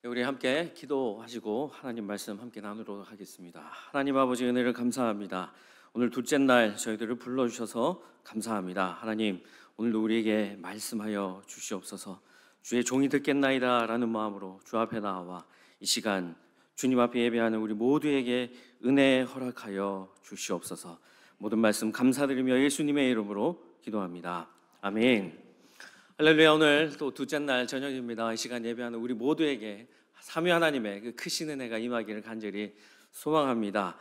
우리 함께 기도하시고 하나님 말씀 함께 나누도록 하겠습니다. 하나님 아버지 은혜를 감사합니다. 오늘 둘째 날 저희들을 불러주셔서 감사합니다. 하나님 오늘도 우리에게 말씀하여 주시옵소서. 주의 종이 듣겠나이다 라는 마음으로 주 앞에 나와 이 시간 주님 앞에 예배하는 우리 모두에게 은혜 허락하여 주시옵소서. 모든 말씀 감사드리며 예수님의 이름으로 기도합니다. 아멘. 할렐루야. 오늘 또 둘째 날 저녁입니다. 이 시간 예배하는 우리 모두에게 삼위 하나님의 그 크신 은혜가 임하기를 간절히 소망합니다.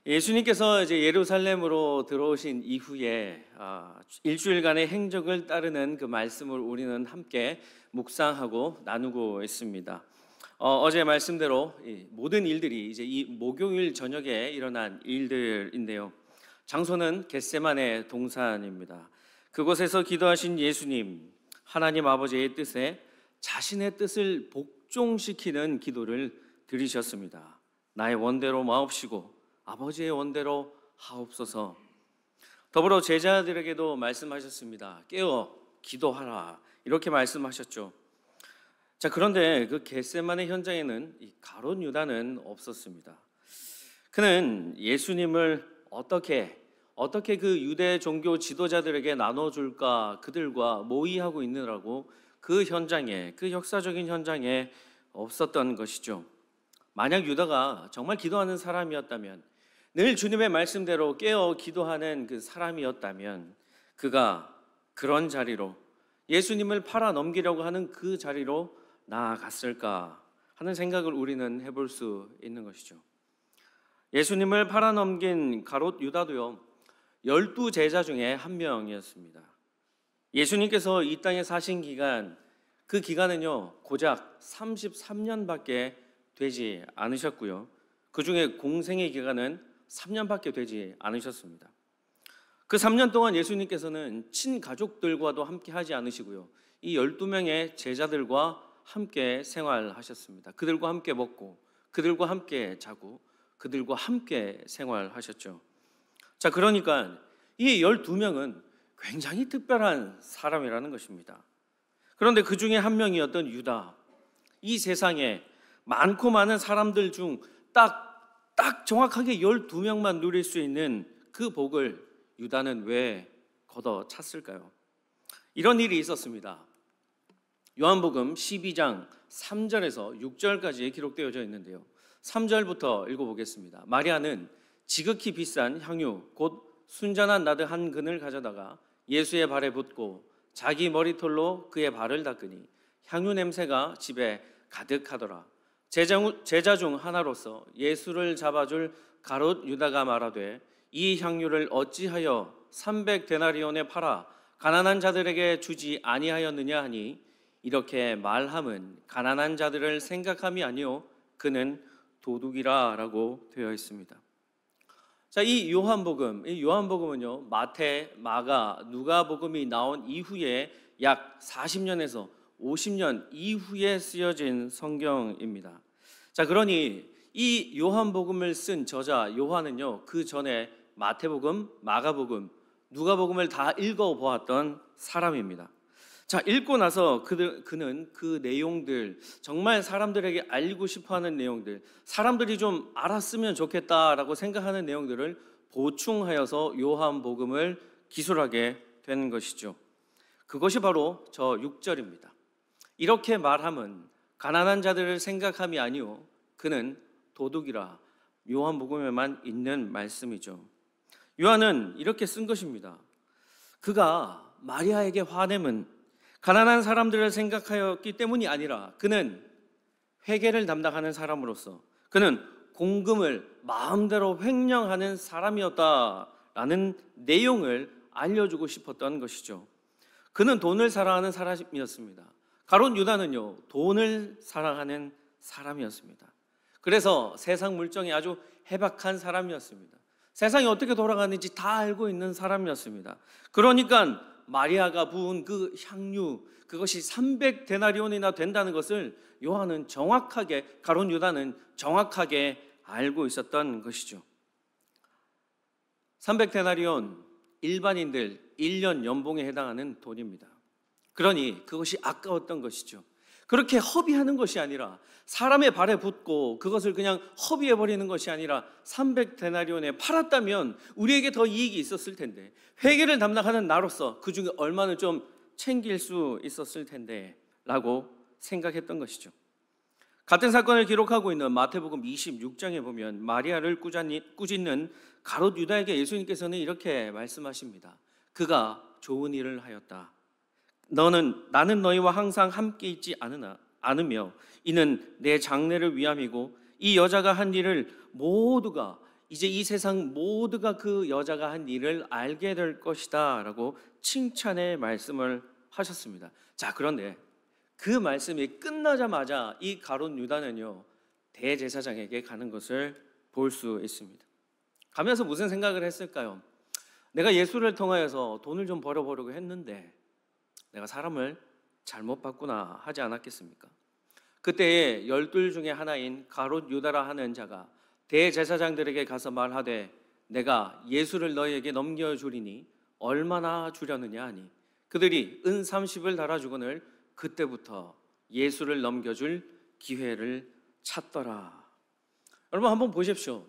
예수님께서 이제 예루살렘으로 들어오신 이후에 일주일간의 행적을 따르는 그 말씀을 우리는 함께 묵상하고 나누고 있습니다. 어제 말씀대로 모든 일들이 이제 이 목요일 저녁에 일어난 일들인데요. 장소는 겟세마네 동산입니다. 그곳에서 기도하신 예수님, 하나님 아버지의 뜻에 자신의 뜻을 복종시키는 기도를 드리셨습니다. 나의 원대로 마옵시고 아버지의 원대로 하옵소서. 더불어 제자들에게도 말씀하셨습니다. 깨어 기도하라, 이렇게 말씀하셨죠. 자, 그런데 그 겟세마네 현장에는 이 가룟 유다는 없었습니다. 그는 예수님을 어떻게 그 유대 종교 지도자들에게 나눠줄까 그들과 모의하고 있느라고 그 현장에, 그 역사적인 현장에 없었던 것이죠. 만약 유다가 정말 기도하는 사람이었다면, 늘 주님의 말씀대로 깨어 기도하는 그 사람이었다면 그가 그런 자리로, 예수님을 팔아 넘기려고 하는 그 자리로 나아갔을까 하는 생각을 우리는 해볼 수 있는 것이죠. 예수님을 팔아 넘긴 가롯 유다도요, 12제자 중에 한 명이었습니다. 예수님께서 이 땅에 사신 기간, 그 기간은요 고작 33년밖에 되지 않으셨고요, 그 중에 공생의 기간은 3년밖에 되지 않으셨습니다. 그 3년 동안 예수님께서는 친가족들과도 함께 하지 않으시고요, 이 12명의 제자들과 함께 생활하셨습니다. 그들과 함께 먹고, 그들과 함께 자고, 그들과 함께 생활하셨죠. 자, 그러니까 이 12명은 굉장히 특별한 사람이라는 것입니다. 그런데 그 중에 한 명이었던 유다, 이 세상에 많고 많은 사람들 중 딱 정확하게 12명만 누릴 수 있는 그 복을 유다는 왜 걷어찼을까요? 이런 일이 있었습니다. 요한복음 12장 3절에서 6절까지 기록되어져 있는데요, 3절부터 읽어보겠습니다. 마리아는 지극히 비싼 향유 곧 순전한 나드 한 근을 가져다가 예수의 발에 붓고 자기 머리털로 그의 발을 닦으니 향유 냄새가 집에 가득하더라. 제자 중 하나로서 예수를 잡아줄 가롯 유다가 말하되 이 향유를 어찌하여 300데나리온에 팔아 가난한 자들에게 주지 아니하였느냐 하니 이렇게 말함은 가난한 자들을 생각함이 아니요 그는 도둑이라 라고 되어 있습니다. 자, 이 요한복음은요 마태, 마가, 누가복음이 나온 이후에 약 40년에서 50년 이후에 쓰여진 성경입니다. 자, 그러니 이 요한복음을 쓴 저자 요한은요 그 전에 마태복음, 마가복음, 누가복음을 다 읽어보았던 사람입니다. 자, 읽고 나서 그는 그 내용들, 정말 사람들에게 알리고 싶어하는 내용들, 사람들이 좀 알았으면 좋겠다라고 생각하는 내용들을 보충하여서 요한복음을 기술하게 된 것이죠. 그것이 바로 저 6절입니다. 이렇게 말함은 가난한 자들을 생각함이 아니오 그는 도둑이라. 요한복음에만 있는 말씀이죠. 요한은 이렇게 쓴 것입니다. 그가 마리아에게 화냄은 가난한 사람들을 생각하였기 때문이 아니라 그는 회계를 담당하는 사람으로서 그는 공금을 마음대로 횡령하는 사람이었다라는 내용을 알려주고 싶었던 것이죠. 그는 돈을 사랑하는 사람이었습니다. 가롯 유다는요 돈을 사랑하는 사람이었습니다. 그래서 세상 물정이 아주 해박한 사람이었습니다. 세상이 어떻게 돌아가는지 다 알고 있는 사람이었습니다. 그러니까 마리아가 부은 그 향유, 그것이 300데나리온이나 된다는 것을 요한은 정확하게, 가롯 유다는 정확하게 알고 있었던 것이죠. 300데나리온, 일반인들 1년 연봉에 해당하는 돈입니다. 그러니 그것이 아까웠던 것이죠. 그렇게 허비하는 것이 아니라 사람의 발에 붙고 그것을 그냥 허비해버리는 것이 아니라 300데나리온에 팔았다면 우리에게 더 이익이 있었을 텐데, 회계를 담당하는 나로서 그 중에 얼마는 좀 챙길 수 있었을 텐데 라고 생각했던 것이죠. 같은 사건을 기록하고 있는 마태복음 26장에 보면 마리아를 꾸짖는 가롯 유다에게 예수님께서는 이렇게 말씀하십니다. 그가 좋은 일을 하였다. 나는 너희와 항상 함께 있지 않으며 이는 내 장래를 위함이고 이 여자가 한 일을 모두가, 이제 이 세상 모두가 그 여자가 한 일을 알게 될 것이다 라고 칭찬의 말씀을 하셨습니다. 자, 그런데 그 말씀이 끝나자마자 이 가룟 유다는요, 대제사장에게 가는 것을 볼 수 있습니다. 가면서 무슨 생각을 했을까요? 내가 예수를 통하여서 돈을 좀 벌어보려고 했는데 내가 사람을 잘못 봤구나 하지 않았겠습니까? 그때에 12 중에 하나인 가롯 유다라 하는 자가 대제사장들에게 가서 말하되 내가 예수를 너희에게 넘겨주리니 얼마나 주려느냐 하니 그들이 은 30을 달아주거늘 그때부터 예수를 넘겨줄 기회를 찾더라. 여러분 한번 보십시오.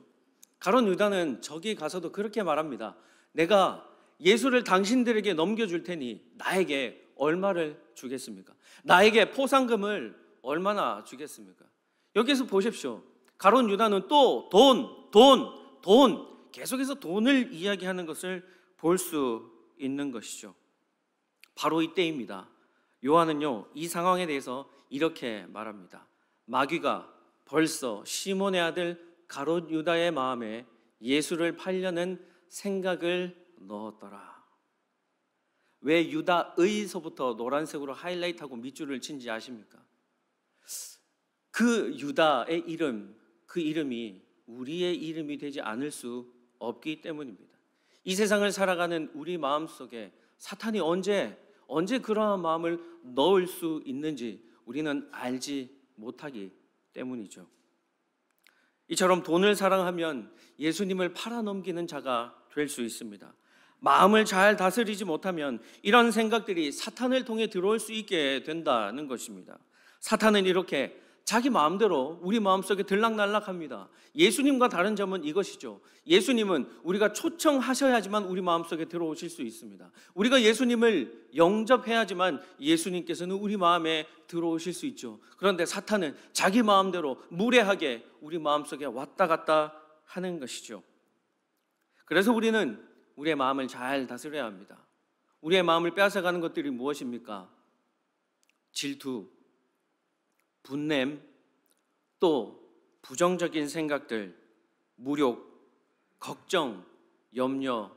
가롯 유다는 저기 가서도 그렇게 말합니다. 내가 예수를 당신들에게 넘겨줄 테니 나에게 얼마를 주겠습니까? 나에게 포상금을 얼마나 주겠습니까? 여기서 보십시오. 가롯 유다는 또 돈 계속해서 돈을 이야기하는 것을 볼 수 있는 것이죠. 바로 이때입니다. 요한은요, 이 상황에 대해서 이렇게 말합니다. 마귀가 벌써 시몬의 아들 가롯 유다의 마음에 예수를 팔려는 생각을 넣었더라. 왜 유다의서부터 노란색으로 하이라이트하고 밑줄을 친지 아십니까? 그 유다의 이름, 그 이름이 우리의 이름이 되지 않을 수 없기 때문입니다. 이 세상을 살아가는 우리 마음속에 사탄이 언제 그러한 마음을 넣을 수 있는지 우리는 알지 못하기 때문이죠. 이처럼 돈을 사랑하면 예수님을 팔아넘기는 자가 될 수 있습니다. 마음을 잘 다스리지 못하면 이런 생각들이 사탄을 통해 들어올 수 있게 된다는 것입니다. 사탄은 이렇게 자기 마음대로 우리 마음속에 들락날락합니다. 예수님과 다른 점은 이것이죠. 예수님은 우리가 초청하셔야지만 우리 마음속에 들어오실 수 있습니다. 우리가 예수님을 영접해야지만 예수님께서는 우리 마음에 들어오실 수 있죠. 그런데 사탄은 자기 마음대로 무례하게 우리 마음속에 왔다 갔다 하는 것이죠. 그래서 우리는 우리의 마음을 잘 다스려야 합니다. 우리의 마음을 빼앗아가는 것들이 무엇입니까? 질투, 분냄, 또 부정적인 생각들, 무욕, 걱정, 염려,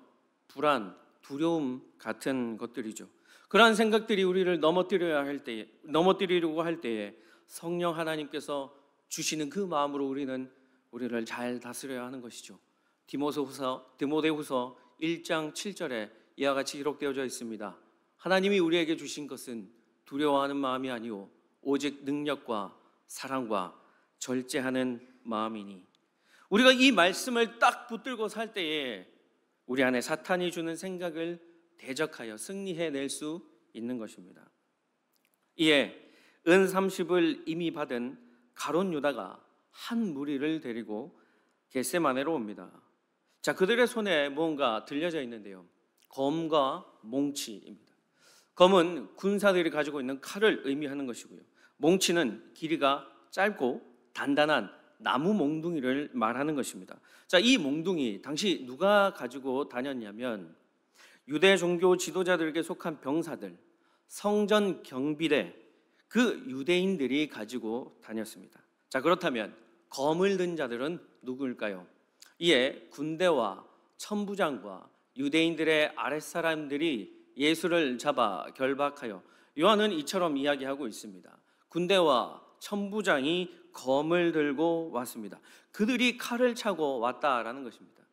불안, 두려움 같은 것들이죠. 그러한 생각들이 우리를 넘어뜨리려고 할 때에 성령 하나님께서 주시는 그 마음으로 우리를 잘 다스려야 하는 것이죠. 디모데후서 1장 7절에 이와 같이 기록되어져 있습니다. 하나님이 우리에게 주신 것은 두려워하는 마음이 아니오 오직 능력과 사랑과 절제하는 마음이니. 우리가 이 말씀을 딱 붙들고 살 때에 우리 안에 사탄이 주는 생각을 대적하여 승리해낼 수 있는 것입니다. 이에 은 30을 이미 받은 가롯 유다가 한 무리를 데리고 겟세마네로 옵니다. 자, 그들의 손에 무언가 들려져 있는데요, 검과 몽치입니다. 검은 군사들이 가지고 있는 칼을 의미하는 것이고요, 몽치는 길이가 짧고 단단한 나무 몽둥이를 말하는 것입니다. 자, 이 몽둥이 당시 누가 가지고 다녔냐면 유대 종교 지도자들에게 속한 병사들, 성전 경비대, 그 유대인들이 가지고 다녔습니다. 자, 그렇다면 검을 든 자들은 누구일까요? 이에 군대와 천부장과 유대인들의 아랫사람들이 예수를 잡아 결박하여, 요한은 이처럼 이야기하고 있습니다. 군대와 천부장이 검을 들고 왔습니다. 그들이 칼을 차고 왔다라는 것입니다.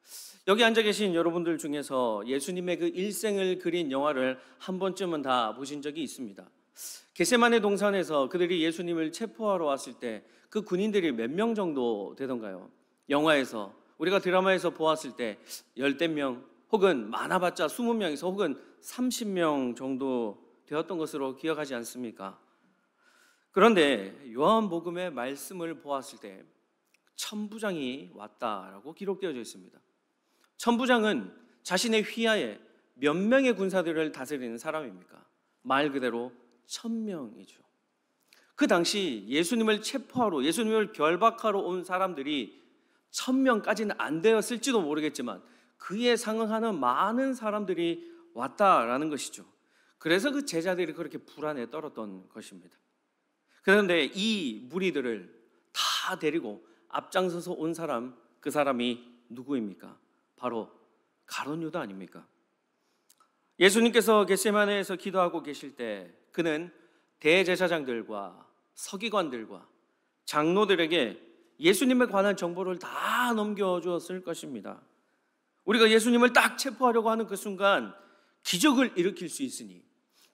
여기 앉아 계신 여러분들 중에서 예수님의 그 일생을 그린 영화를 한 번쯤은 다 보신 적이 있습니다. 겟세마네 동산에서 그들이 예수님을 체포하러 왔을 때 그 군인들이 몇 명 정도 되던가요? 영화에서, 우리가 드라마에서 보았을 때 10명 혹은 많아봤자 20명에서 혹은 30명 정도 되었던 것으로 기억하지 않습니까? 그런데 요한복음의 말씀을 보았을 때 천부장이 왔다라고 기록되어져 있습니다. 천부장은 자신의 휘하에 몇 명의 군사들을 다스리는 사람입니까? 말 그대로 1000명이죠. 그 당시 예수님을 체포하러, 예수님을 결박하러 온 사람들이 1000명까지는 안 되었을지도 모르겠지만 그에 상응하는 많은 사람들이 왔다라는 것이죠. 그래서 그 제자들이 그렇게 불안에 떨었던 것입니다. 그런데 이 무리들을 다 데리고 앞장서서 온 사람, 그 사람이 누구입니까? 바로 가룟 유다 아닙니까? 예수님께서 겟세마네에서 기도하고 계실 때 그는 대제사장들과 서기관들과 장로들에게 예수님에 관한 정보를 다 넘겨주었을 것입니다. 우리가 예수님을 딱 체포하려고 하는 그 순간 기적을 일으킬 수 있으니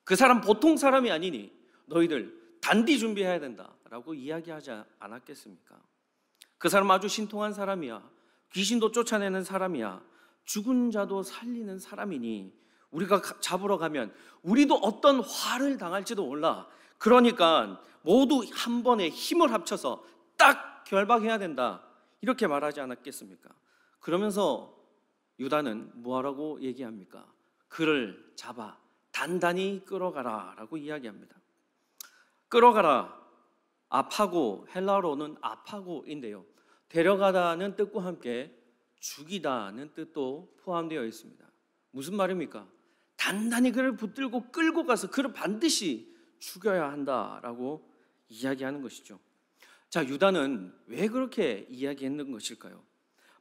그 사람 보통 사람이 아니니 너희들 단디 준비해야 된다라고 이야기하지 않았겠습니까? 그 사람 아주 신통한 사람이야. 귀신도 쫓아내는 사람이야. 죽은 자도 살리는 사람이니 우리가 잡으러 가면 우리도 어떤 화를 당할지도 몰라. 그러니까 모두 한 번에 힘을 합쳐서 딱 결박해야 된다. 이렇게 말하지 않았겠습니까? 그러면서 유다는 뭐라고 얘기합니까? 그를 잡아 단단히 끌어가라 라고 이야기합니다. 끌어가라, 아파고, 헬라어로는 아파고인데요, 데려가다는 뜻과 함께 죽이다는 뜻도 포함되어 있습니다. 무슨 말입니까? 단단히 그를 붙들고 끌고 가서 그를 반드시 죽여야 한다라고 이야기하는 것이죠. 자, 유다는 왜 그렇게 이야기했는 것일까요?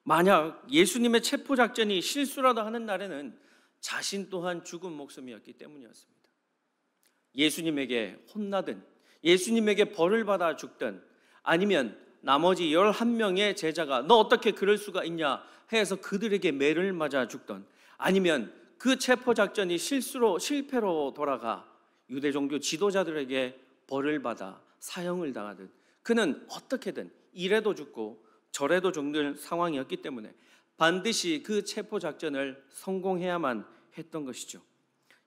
만약 예수님의 체포작전이 실수라도 하는 날에는 자신 또한 죽은 목숨이었기 때문이었습니다. 예수님에게 혼나든 예수님에게 벌을 받아 죽든 아니면 나머지 11명의 제자가 너 어떻게 그럴 수가 있냐 해서 그들에게 매를 맞아 죽던, 아니면 그 체포작전이 실패로 돌아가 유대 종교 지도자들에게 벌을 받아 사형을 당하든 그는 어떻게든 이래도 죽고 저래도 죽는 상황이었기 때문에 반드시 그 체포작전을 성공해야만 했던 것이죠.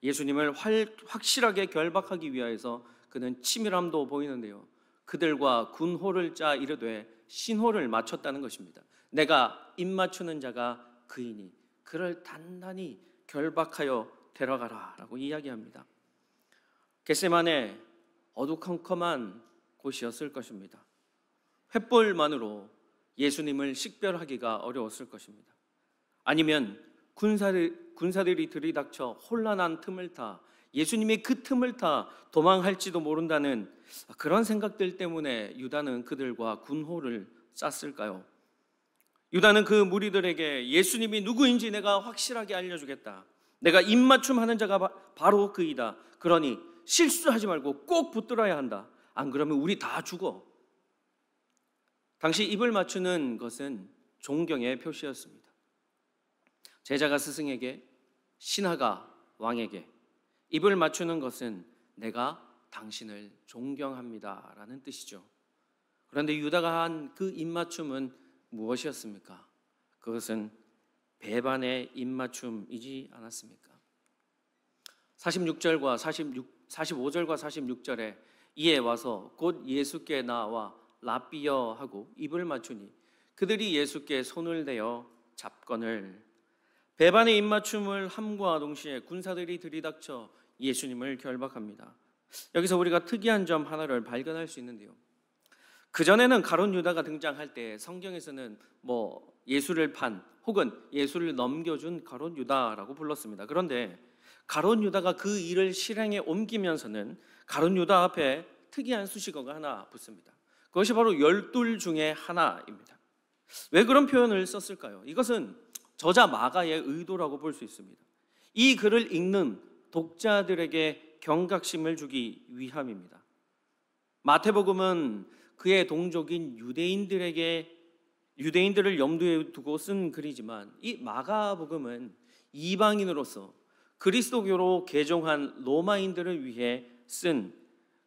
예수님을 확실하게 결박하기 위하여서 그는 치밀함도 보이는데요, 그들과 군호를 짜 이르되 신호를 맞췄다는 것입니다. 내가 입맞추는 자가 그이니 그를 단단히 결박하여 데려가라 라고 이야기합니다. 겟세마네 어두컴컴한 곳이었을 것입니다. 횃불만으로 예수님을 식별하기가 어려웠을 것입니다. 아니면 군사들이 들이닥쳐 혼란한 틈을 타 예수님이 그 틈을 타 도망할지도 모른다는 그런 생각들 때문에 유다는 그들과 군호를 짰을까요? 유다는 그 무리들에게 예수님이 누구인지 내가 확실하게 알려주겠다. 내가 입맞춤하는 자가 바로 그이다. 그러니 실수하지 말고 꼭 붙들어야 한다. 안 그러면 우리 다 죽어. 당시 입을 맞추는 것은 존경의 표시였습니다. 제자가 스승에게, 신하가 왕에게 입을 맞추는 것은 내가 당신을 존경합니다 라는 뜻이죠. 그런데 유다가 한 그 입맞춤은 무엇이었습니까? 그것은 배반의 입맞춤이지 않았습니까? 45절과 46절에 이에 와서 곧 예수께 나와 라삐여 하고 입을 맞추니 그들이 예수께 손을 대어 잡거늘. 배반의 입맞춤을 함과 동시에 군사들이 들이닥쳐 예수님을 결박합니다. 여기서 우리가 특이한 점 하나를 발견할 수 있는데요, 그전에는 가룟 유다가 등장할 때 성경에서는 예수를 판 혹은 예수를 넘겨준 가룟 유다라고 불렀습니다. 그런데 가룟 유다가 그 일을 실행에 옮기면서는 가룟 유다 앞에 특이한 수식어가 하나 붙습니다. 그것이 바로 12 중에 하나입니다. 왜 그런 표현을 썼을까요? 이것은 저자 마가의 의도라고 볼 수 있습니다. 이 글을 읽는 독자들에게 경각심을 주기 위함입니다. 마태복음은 그의 동족인 유대인들을 염두에 두고 쓴 글이지만 이 마가복음은 이방인으로서 그리스도교로 개종한 로마인들을 위해 쓴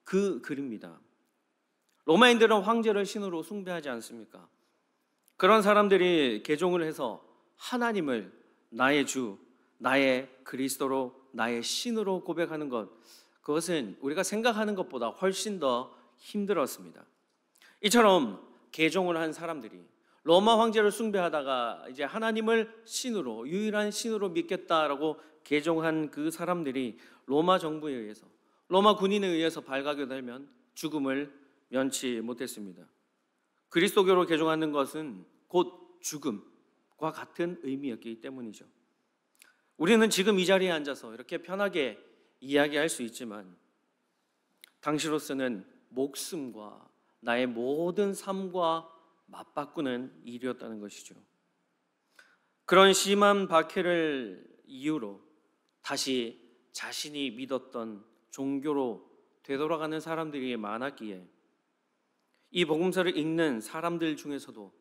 그 글입니다. 로마인들은 황제를 신으로 숭배하지 않습니까? 그런 사람들이 개종을 해서 하나님을 나의 주, 나의 그리스도로, 나의 신으로 고백하는 것, 그것은 우리가 생각하는 것보다 훨씬 더 힘들었습니다. 이처럼 개종을 한 사람들이 로마 황제를 숭배하다가 이제 하나님을 신으로, 유일한 신으로 믿겠다라고 개종한 그 사람들이 로마 정부에 의해서, 로마 군인에 의해서 발각이 되면 죽음을 면치 못했습니다. 그리스도교로 개종하는 것은 곧 죽음과 같은 의미였기 때문이죠. 우리는 지금 이 자리에 앉아서 이렇게 편하게 이야기할 수 있지만 당시로서는 목숨과 나의 모든 삶과 맞바꾸는 일이었다는 것이죠. 그런 심한 박해를 이유로 다시 자신이 믿었던 종교로 되돌아가는 사람들이 많았기에 이 복음서를 읽는 사람들 중에서도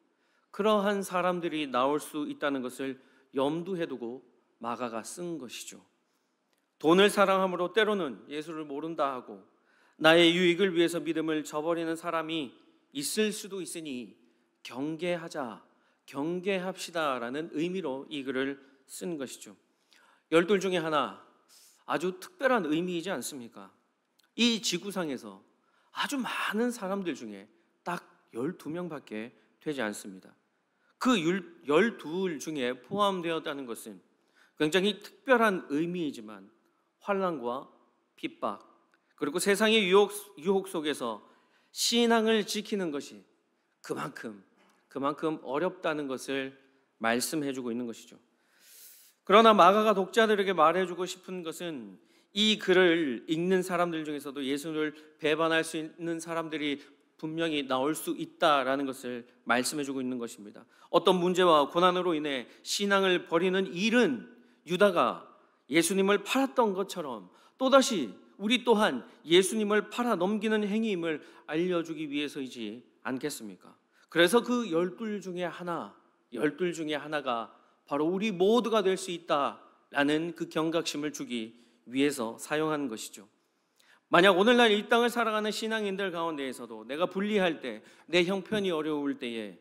그러한 사람들이 나올 수 있다는 것을 염두에 두고 마가가 쓴 것이죠. 돈을 사랑함으로 때로는 예수를 모른다 하고 나의 유익을 위해서 믿음을 저버리는 사람이 있을 수도 있으니 경계합시다라는 의미로 이 글을 쓴 것이죠. 12 중에 하나, 아주 특별한 의미이지 않습니까? 이 지구상에서 아주 많은 사람들 중에 딱 12명밖에 되지 않습니다. 그 12 중에 포함되었다는 것은 굉장히 특별한 의미이지만 환난과 핍박, 그리고 세상의 유혹 속에서 신앙을 지키는 것이 그만큼 어렵다는 것을 말씀해주고 있는 것이죠. 그러나 마가가 독자들에게 말해주고 싶은 것은 이 글을 읽는 사람들 중에서도 예수를 배반할 수 있는 사람들이 분명히 나올 수 있다라는 것을 말씀해주고 있는 것입니다. 어떤 문제와 고난으로 인해 신앙을 버리는 일은 유다가 예수님을 팔았던 것처럼 또다시 우리 또한 예수님을 팔아 넘기는 행위임을 알려주기 위해서이지 않겠습니까? 그래서 그 12 중에 하나가 바로 우리 모두가 될 수 있다라는 그 경각심을 주기 위해서 사용한 것이죠. 만약 오늘날 이 땅을 살아가는 신앙인들 가운데에서도 내가 불리할 때, 내 형편이 어려울 때에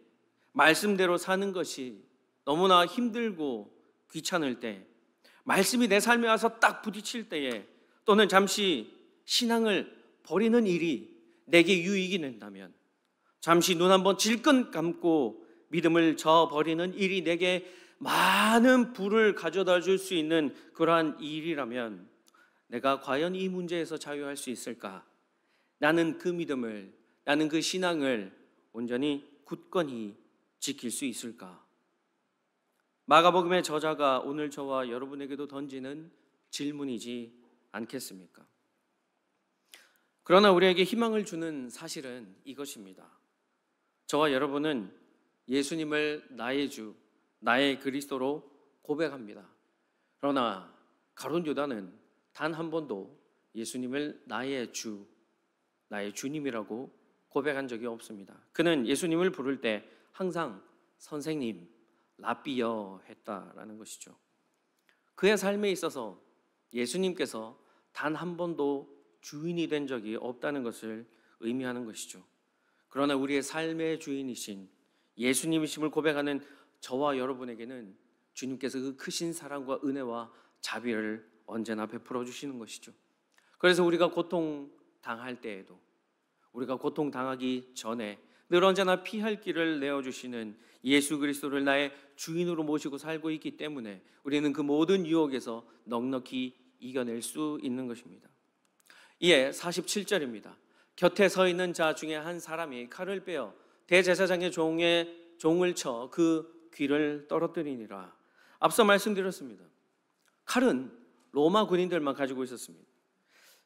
말씀대로 사는 것이 너무나 힘들고 귀찮을 때, 말씀이 내 삶에 와서 딱 부딪힐 때에, 또는 잠시 신앙을 버리는 일이 내게 유익이 된다면, 잠시 눈 한번 질끈 감고 믿음을 저버리는 일이 내게 많은 부를 가져다 줄 수 있는 그러한 일이라면 내가 과연 이 문제에서 자유할 수 있을까? 나는 그 믿음을, 나는 그 신앙을 온전히 굳건히 지킬 수 있을까? 마가복음의 저자가 오늘 저와 여러분에게도 던지는 질문이지 않겠습니까? 그러나 우리에게 희망을 주는 사실은 이것입니다. 저와 여러분은 예수님을 나의 주, 나의 그리스도로 고백합니다. 그러나 가룟 유다는 단 한 번도 예수님을 나의 주, 나의 주님이라고 고백한 적이 없습니다. 그는 예수님을 부를 때 항상 선생님, 라비여 했다라는 것이죠. 그의 삶에 있어서 예수님께서 단 한 번도 주인이 된 적이 없다는 것을 의미하는 것이죠. 그러나 우리의 삶의 주인이신 예수님이심을 고백하는 저와 여러분에게는 주님께서 그 크신 사랑과 은혜와 자비를 언제나 베풀어 주시는 것이죠. 그래서 우리가 고통당할 때에도, 우리가 고통당하기 전에 늘 언제나 피할 길을 내어주시는 예수 그리스도를 나의 주인으로 모시고 살고 있기 때문에 우리는 그 모든 유혹에서 넉넉히 이겨낼 수 있는 것입니다. 이에 47절입니다. 곁에 서 있는 자 중에 한 사람이 칼을 빼어 대제사장의 종을 쳐 그 귀를 떨어뜨리니라. 앞서 말씀드렸습니다. 칼은 로마 군인들만 가지고 있었습니다.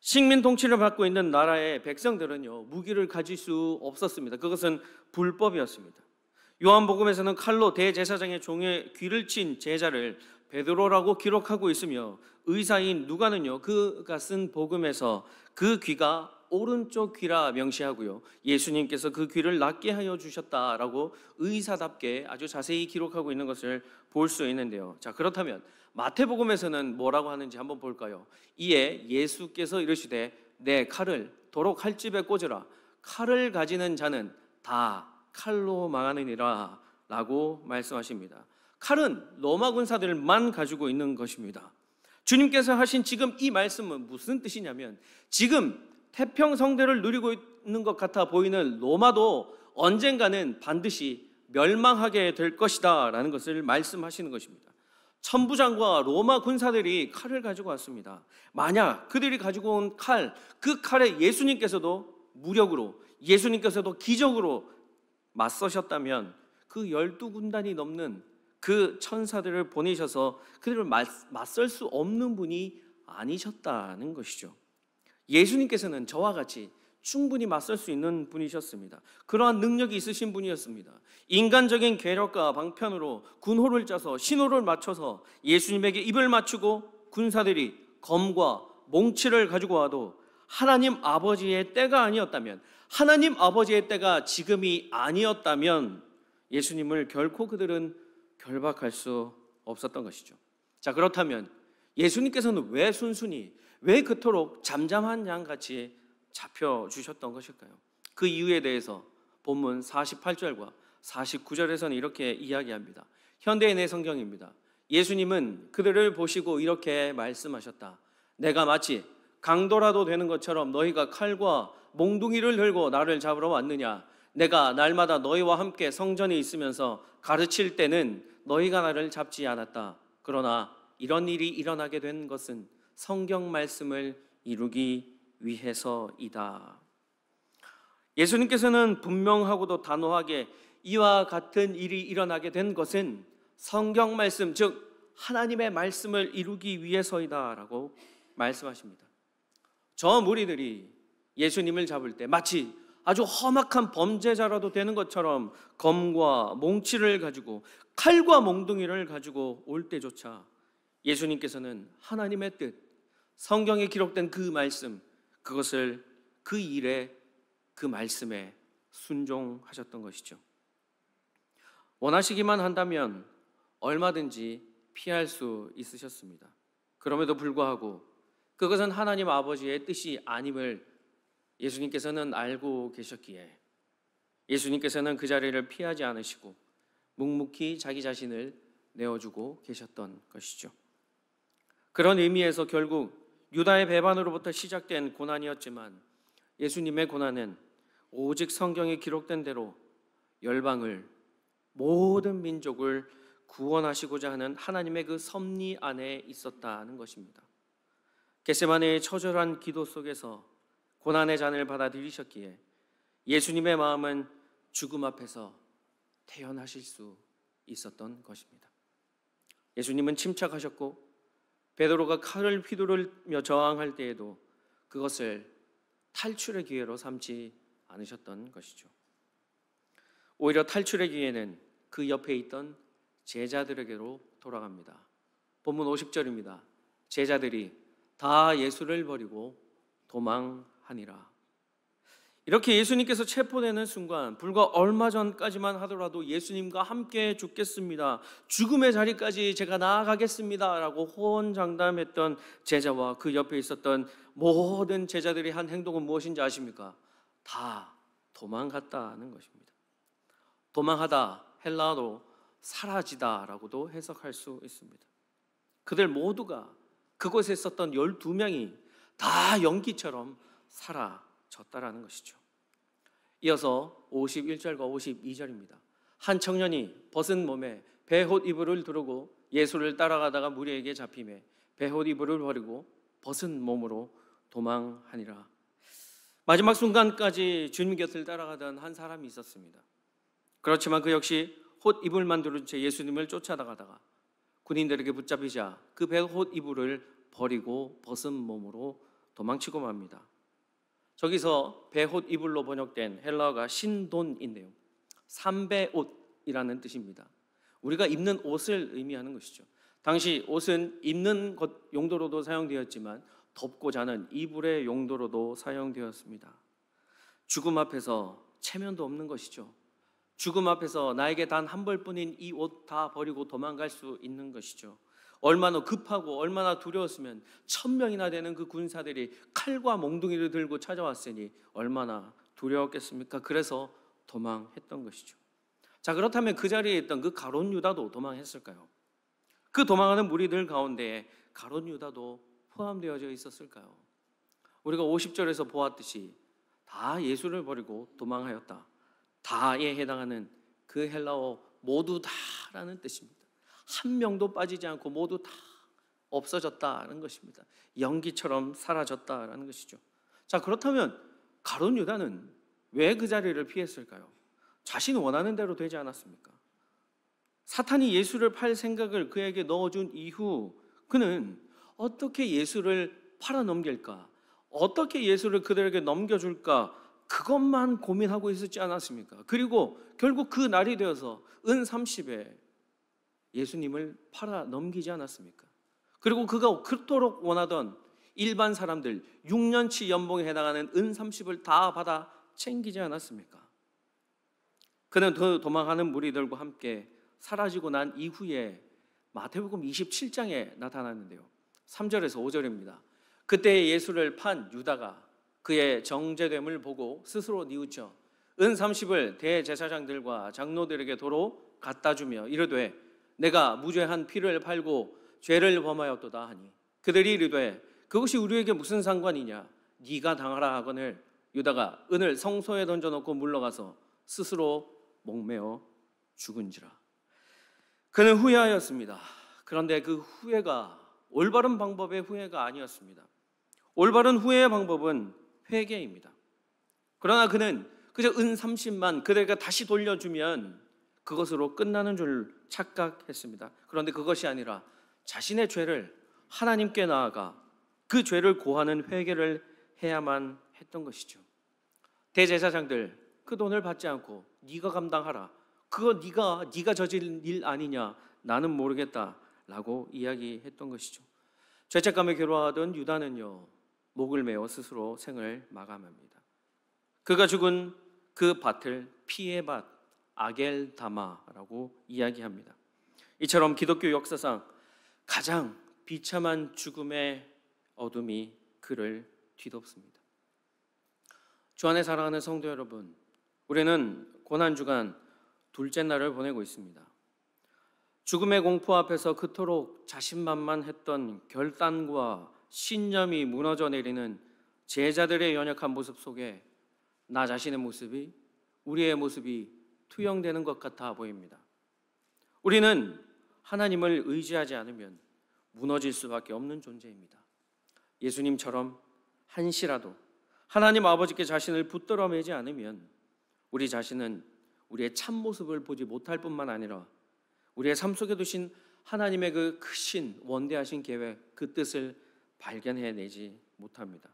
식민 통치를 받고 있는 나라의 백성들은요, 무기를 가질 수 없었습니다. 그것은 불법이었습니다. 요한복음에서는 칼로 대제사장의 종의 귀를 친 제자를 베드로라고 기록하고 있으며, 의사인 누가는요, 그가 쓴 복음에서 그 귀가 오른쪽 귀라 명시하고요, 예수님께서 그 귀를 낫게 하여 주셨다라고 의사답게 아주 자세히 기록하고 있는 것을 볼 수 있는데요. 자, 그렇다면 마태복음에서는 뭐라고 하는지 한번 볼까요? 이에 예수께서 이르시되 내 칼을 도로 칼집에 꽂으라. 칼을 가지는 자는 다 칼로 망하느니라 라고 말씀하십니다. 칼은 로마 군사들만 가지고 있는 것입니다. 주님께서 하신 지금 이 말씀은 무슨 뜻이냐면, 지금 태평성대를 누리고 있는 것 같아 보이는 로마도 언젠가는 반드시 멸망하게 될 것이다 라는 것을 말씀하시는 것입니다. 천부장과 로마 군사들이 칼을 가지고 왔습니다. 만약 그들이 가지고 온 칼, 그 칼에 예수님께서도 무력으로, 예수님께서도 기적으로 맞서셨다면 그 12군단이 넘는 그 천사들을 보내셔서 그들을 맞설 수 없는 분이 아니셨다는 것이죠. 예수님께서는 저와 같이 충분히 맞설 수 있는 분이셨습니다. 그러한 능력이 있으신 분이었습니다. 인간적인 계략과 방편으로 군호를 짜서 신호를 맞춰서 예수님에게 입을 맞추고 군사들이 검과 몽치를 가지고 와도 하나님 아버지의 때가 아니었다면, 하나님 아버지의 때가 지금이 아니었다면 예수님을 결코 그들은 결박할 수 없었던 것이죠. 자, 그렇다면 예수님께서는 왜 순순히, 왜 그토록 잠잠한 양같이 잡혀주셨던 것일까요? 그 이유에 대해서 본문 48절과 49절에서는 이렇게 이야기합니다. 현대인의 성경입니다. 예수님은 그들을 보시고 이렇게 말씀하셨다. 내가 마치 강도라도 되는 것처럼 너희가 칼과 몽둥이를 들고 나를 잡으러 왔느냐? 내가 날마다 너희와 함께 성전에 있으면서 가르칠 때는 너희가 나를 잡지 않았다. 그러나 이런 일이 일어나게 된 것은 성경 말씀을 이루기 위해서이다. 예수님께서는 분명하고도 단호하게 이와 같은 일이 일어나게 된 것은 성경 말씀, 즉 하나님의 말씀을 이루기 위해서이다 라고 말씀하십니다. 저 무리들이 예수님을 잡을 때 마치 아주 험악한 범죄자라도 되는 것처럼 검과 몽치를 가지고, 칼과 몽둥이를 가지고 올 때조차 예수님께서는 하나님의 뜻, 성경에 기록된 그 말씀, 그것을 그 일에, 그 말씀에 순종하셨던 것이죠. 원하시기만 한다면 얼마든지 피할 수 있으셨습니다. 그럼에도 불구하고 그것은 하나님 아버지의 뜻이 아님을 예수님께서는 알고 계셨기에 예수님께서는 그 자리를 피하지 않으시고 묵묵히 자기 자신을 내어주고 계셨던 것이죠. 그런 의미에서 결국 유다의 배반으로부터 시작된 고난이었지만 예수님의 고난은 오직 성경에 기록된 대로 열방을, 모든 민족을 구원하시고자 하는 하나님의 그 섭리 안에 있었다는 것입니다. 겟세마네의 처절한 기도 속에서 고난의 잔을 받아들이셨기에 예수님의 마음은 죽음 앞에서 태연하실 수 있었던 것입니다. 예수님은 침착하셨고 베드로가 칼을 휘두르며 저항할 때에도 그것을 탈출의 기회로 삼지 않으셨던 것이죠. 오히려 탈출의 기회는 그 옆에 있던 제자들에게로 돌아갑니다. 본문 50절입니다. 제자들이 다 예수를 버리고 도망하니라. 이렇게 예수님께서 체포되는 순간, 불과 얼마 전까지만 하더라도 예수님과 함께 죽겠습니다, 죽음의 자리까지 제가 나아가겠습니다 라고 호언장담했던 제자와 그 옆에 있었던 모든 제자들이 한 행동은 무엇인지 아십니까? 다 도망갔다는 것입니다. 도망하다, 헬라어로 사라지다 라고도 해석할 수 있습니다. 그들 모두가 그곳에 있었던 12명이 다 연기처럼 사라졌다라는 것이죠. 이어서 51절과 52절입니다. 한 청년이 벗은 몸에 베옷 이불을 두르고 예수를 따라가다가 무리에게 잡히매 베옷 이불을 버리고 벗은 몸으로 도망하니라. 마지막 순간까지 주님 곁을 따라가던 한 사람이 있었습니다. 그렇지만 그 역시 옷 이불만 두른 채 예수님을 쫓아다가다가 군인들에게 붙잡히자 그 베옷 이불을 버리고 벗은 몸으로 도망치고 맙니다. 저기서 베옷 이불로 번역된 헬라어가 신돈인데요, 삼베옷이라는 뜻입니다. 우리가 입는 옷을 의미하는 것이죠. 당시 옷은 입는 것 용도로도 사용되었지만 덮고 자는 이불의 용도로도 사용되었습니다. 죽음 앞에서 체면도 없는 것이죠. 죽음 앞에서 나에게 단 한 벌뿐인 이 옷 다 버리고 도망갈 수 있는 것이죠. 얼마나 급하고 얼마나 두려웠으면 1000명이나 되는 그 군사들이 칼과 몽둥이를 들고 찾아왔으니 얼마나 두려웠겠습니까? 그래서 도망했던 것이죠. 자, 그렇다면 그 자리에 있던 그 가룟 유다도 도망했을까요? 그 도망하는 무리들 가운데 가룟 유다도 포함되어져 있었을까요? 우리가 50절에서 보았듯이 다 예수를 버리고 도망하였다. 다에 해당하는 그 헬라어 모두 다라는 뜻입니다. 한 명도 빠지지 않고 모두 다 없어졌다는 것입니다. 연기처럼 사라졌다라는 것이죠. 자, 그렇다면 가룟 유다는 왜 그 자리를 피했을까요? 자신 원하는 대로 되지 않았습니까? 사탄이 예수를 팔 생각을 그에게 넣어준 이후 그는 어떻게 예수를 팔아넘길까? 어떻게 예수를 그들에게 넘겨줄까? 그것만 고민하고 있었지 않았습니까? 그리고 결국 그 날이 되어서 은 30에 예수님을 팔아넘기지 않았습니까? 그리고 그가 그토록 원하던 일반 사람들 6년치 연봉에 해당하는 은 30을 다 받아 챙기지 않았습니까? 그는 도망하는 무리들과 함께 사라지고 난 이후에 마태복음 27장에 나타났는데요. 3절에서 5절입니다. 그때 예수를 판 유다가 그의 정죄됨을 보고 스스로 뉘우쳐 은 30을 대제사장들과 장로들에게 도로 갖다 주며 이르되 내가 무죄한 피를 팔고 죄를 범하였도다 하니 그들이 이르되 그것이 우리에게 무슨 상관이냐 네가 당하라 하거늘 유다가 은을 성소에 던져놓고 물러가서 스스로 목매어 죽은지라. 그는 후회하였습니다. 그런데 그 후회가 올바른 방법의 후회가 아니었습니다. 올바른 후회의 방법은 회개입니다. 그러나 그는 그저 은 30만 그들에게 다시 돌려주면 그것으로 끝나는 줄 착각했습니다. 그런데 그것이 아니라 자신의 죄를 하나님께 나아가 그 죄를 고하는 회개를 해야만 했던 것이죠. 대제사장들 그 돈을 받지 않고 네가 감당하라. 그거 네가 저질 일 아니냐. 나는 모르겠다라고 이야기했던 것이죠. 죄책감에 괴로워하던 유다는요. 목을 메어 스스로 생을 마감합니다. 그가 죽은 그 밭을 피의 밭 아겔다마라고 이야기합니다. 이처럼 기독교 역사상 가장 비참한 죽음의 어둠이 그를 뒤덮습니다. 주 안에 사랑하는 성도 여러분, 우리는 고난주간 둘째 날을 보내고 있습니다. 죽음의 공포 앞에서 그토록 자신만만했던 결단과 신념이 무너져 내리는 제자들의 연약한 모습 속에 나 자신의 모습이, 우리의 모습이 투영되는 것 같아 보입니다. 우리는 하나님을 의지하지 않으면 무너질 수밖에 없는 존재입니다. 예수님처럼 한시라도 하나님 아버지께 자신을 붙들어 매지 않으면 우리 자신은 우리의 참모습을 보지 못할 뿐만 아니라 우리의 삶 속에 두신 하나님의 그 크신 원대하신 계획, 그 뜻을 발견해내지 못합니다.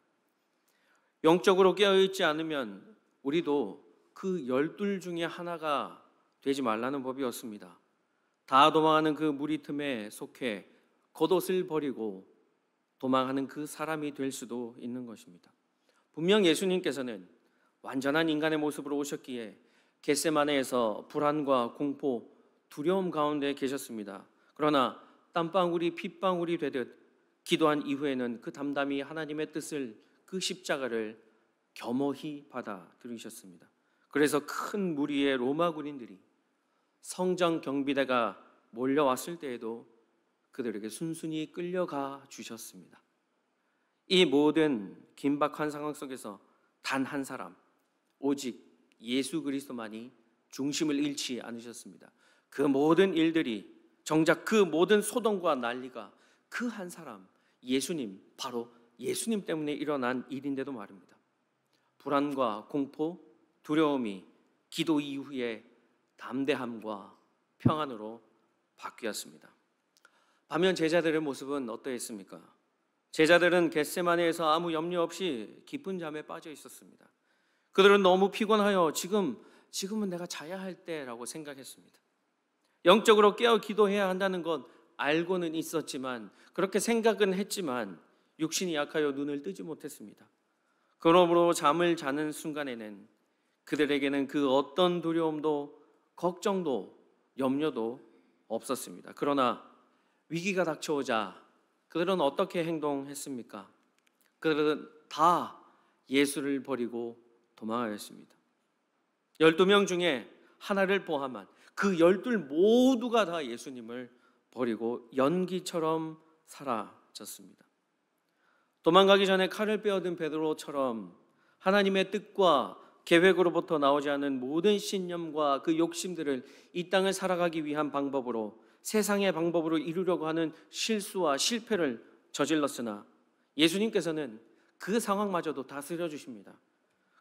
영적으로 깨어있지 않으면 우리도 그 12 중에 하나가 되지 말라는 법이었습니다. 다 도망하는 그 무리 틈에 속해 겉옷을 버리고 도망하는 그 사람이 될 수도 있는 것입니다. 분명 예수님께서는 완전한 인간의 모습으로 오셨기에 겟세마네에서 불안과 공포, 두려움 가운데 계셨습니다. 그러나 땀방울이 핏방울이 되듯 기도한 이후에는 그 담담히 하나님의 뜻을, 그 십자가를 겸허히 받아들이셨습니다. 그래서 큰 무리의 로마 군인들이 성전 경비대가 몰려왔을 때에도 그들에게 순순히 끌려가 주셨습니다. 이 모든 긴박한 상황 속에서 단 한 사람, 오직 예수 그리스도만이 중심을 잃지 않으셨습니다. 그 모든 일들이 정작 그 모든 소동과 난리가 그 한 사람, 예수님, 바로 예수님 때문에 일어난 일인데도 말입니다. 불안과 공포, 두려움이 기도 이후에 담대함과 평안으로 바뀌었습니다. 반면 제자들의 모습은 어떠했습니까? 제자들은 겟세마네에서 아무 염려 없이 깊은 잠에 빠져 있었습니다. 그들은 너무 피곤하여 지금은 내가 자야 할 때라고 생각했습니다. 영적으로 깨어 기도해야 한다는 건 알고는 있었지만, 그렇게 생각은 했지만 육신이 약하여 눈을 뜨지 못했습니다. 그러므로 잠을 자는 순간에는 그들에게는 그 어떤 두려움도 걱정도 염려도 없었습니다. 그러나 위기가 닥쳐오자 그들은 어떻게 행동했습니까? 그들은 다 예수를 버리고 도망하였습니다. 12명 중에 하나를 포함한 그 12 모두가 다 예수님을 버리고 연기처럼 사라졌습니다. 도망가기 전에 칼을 빼어든 베드로처럼 하나님의 뜻과 계획으로부터 나오지 않은 모든 신념과 그 욕심들을 이 땅을 살아가기 위한 방법으로, 세상의 방법으로 이루려고 하는 실수와 실패를 저질렀으나 예수님께서는 그 상황마저도 다스려 주십니다.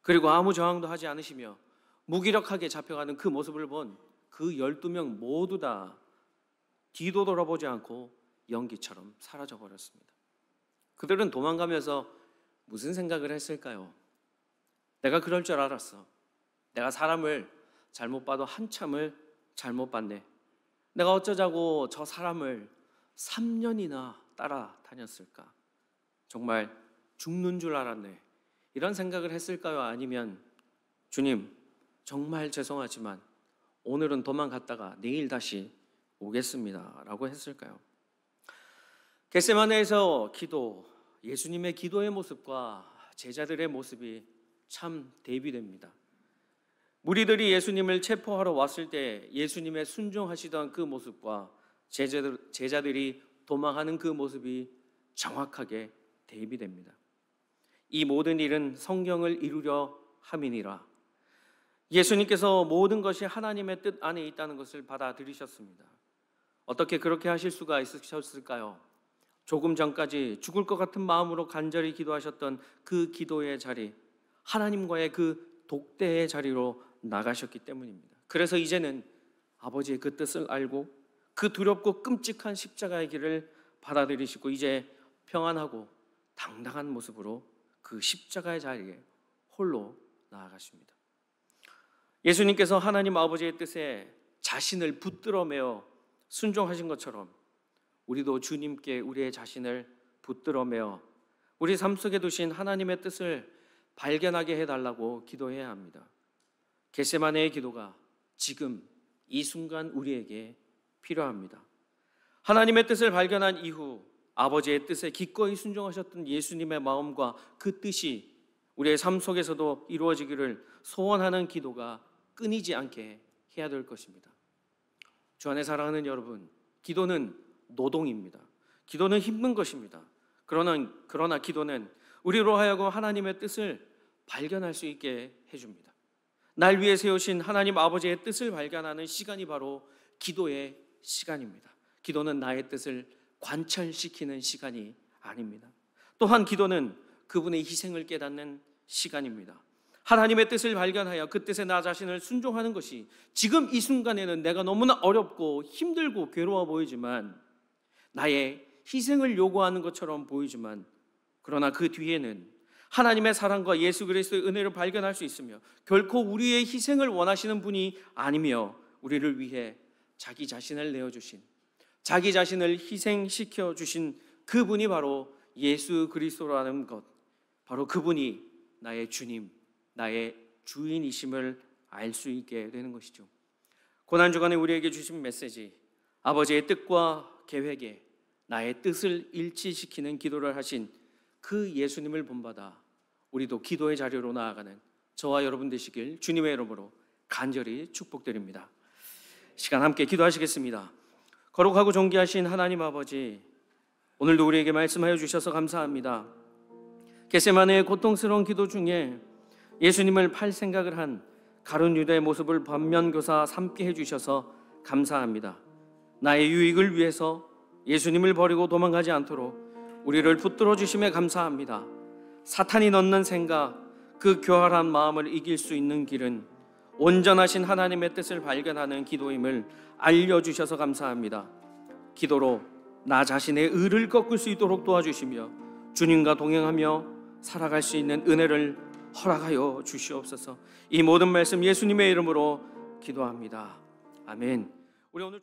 그리고 아무 저항도 하지 않으시며 무기력하게 잡혀가는 그 모습을 본 그 12명 모두 다 뒤도 돌아보지 않고 연기처럼 사라져 버렸습니다. 그들은 도망가면서 무슨 생각을 했을까요? 내가 그럴 줄 알았어. 내가 사람을 잘못 봐도 한참을 잘못 봤네. 내가 어쩌자고 저 사람을 3년이나 따라다녔을까? 정말 죽는 줄 알았네. 이런 생각을 했을까요? 아니면 주님, 정말 죄송하지만 오늘은 도망갔다가 내일 다시 오겠습니다 라고 했을까요? 겟세마네에서 기도, 예수님의 기도의 모습과 제자들의 모습이 참 대비됩니다. 무리들이 예수님을 체포하러 왔을 때 예수님의 순종하시던 그 모습과 제자들이 도망하는 그 모습이 정확하게 대비됩니다. 이 모든 일은 성경을 이루려 함이니라. 예수님께서 모든 것이 하나님의 뜻 안에 있다는 것을 받아들이셨습니다. 어떻게 그렇게 하실 수가 있으셨을까요? 조금 전까지 죽을 것 같은 마음으로 간절히 기도하셨던 그 기도의 자리, 하나님과의 그 독대의 자리로 나가셨기 때문입니다. 그래서 이제는 아버지의 그 뜻을 알고 그 두렵고 끔찍한 십자가의 길을 받아들이시고 이제 평안하고 당당한 모습으로 그 십자가의 자리에 홀로 나아가십니다. 예수님께서 하나님 아버지의 뜻에 자신을 붙들어 매어 순종하신 것처럼 우리도 주님께 우리의 자신을 붙들어 매어 우리 삶 속에 두신 하나님의 뜻을 발견하게 해달라고 기도해야 합니다. 겟세마네의 기도가 지금 이 순간 우리에게 필요합니다. 하나님의 뜻을 발견한 이후 아버지의 뜻에 기꺼이 순종하셨던 예수님의 마음과 그 뜻이 우리의 삶 속에서도 이루어지기를 소원하는 기도가 끊이지 않게 해야 될 것입니다. 주 안에 사랑하는 여러분, 기도는 노동입니다. 기도는 힘든 것입니다. 그러나 기도는 우리로 하여금 하나님의 뜻을 발견할 수 있게 해줍니다. 날 위해 세우신 하나님 아버지의 뜻을 발견하는 시간이 바로 기도의 시간입니다. 기도는 나의 뜻을 관철시키는 시간이 아닙니다. 또한 기도는 그분의 희생을 깨닫는 시간입니다. 하나님의 뜻을 발견하여 그 뜻에 나 자신을 순종하는 것이 지금 이 순간에는 내가 너무나 어렵고 힘들고 괴로워 보이지만, 나의 희생을 요구하는 것처럼 보이지만, 그러나 그 뒤에는 하나님의 사랑과 예수 그리스도의 은혜를 발견할 수 있으며 결코 우리의 희생을 원하시는 분이 아니며 우리를 위해 자기 자신을 내어주신, 자기 자신을 희생시켜 주신 그분이 바로 예수 그리스도라는 것, 바로 그분이 나의 주님, 나의 주인이심을 알 수 있게 되는 것이죠. 고난주간에 우리에게 주신 메시지, 아버지의 뜻과 계획에 나의 뜻을 일치시키는 기도를 하신 그 예수님을 본받아 우리도 기도의 자리로 나아가는 저와 여러분 되시길 주님의 이름으로 간절히 축복드립니다. 시간 함께 기도하시겠습니다. 거룩하고 존귀하신 하나님 아버지, 오늘도 우리에게 말씀하여 주셔서 감사합니다. 겟세마네의 고통스러운 기도 중에 예수님을 팔 생각을 한 가룟 유다의 모습을 반면교사 삼게 해주셔서 감사합니다. 나의 유익을 위해서 예수님을 버리고 도망가지 않도록 우리를 붙들어 주심에 감사합니다. 사탄이 넣는 생각, 그 교활한 마음을 이길 수 있는 길은 온전하신 하나님의 뜻을 발견하는 기도임을 알려주셔서 감사합니다. 기도로 나 자신의 의를 꺾을 수 있도록 도와주시며 주님과 동행하며 살아갈 수 있는 은혜를 허락하여 주시옵소서. 이 모든 말씀 예수님의 이름으로 기도합니다. 아멘. 우리 오늘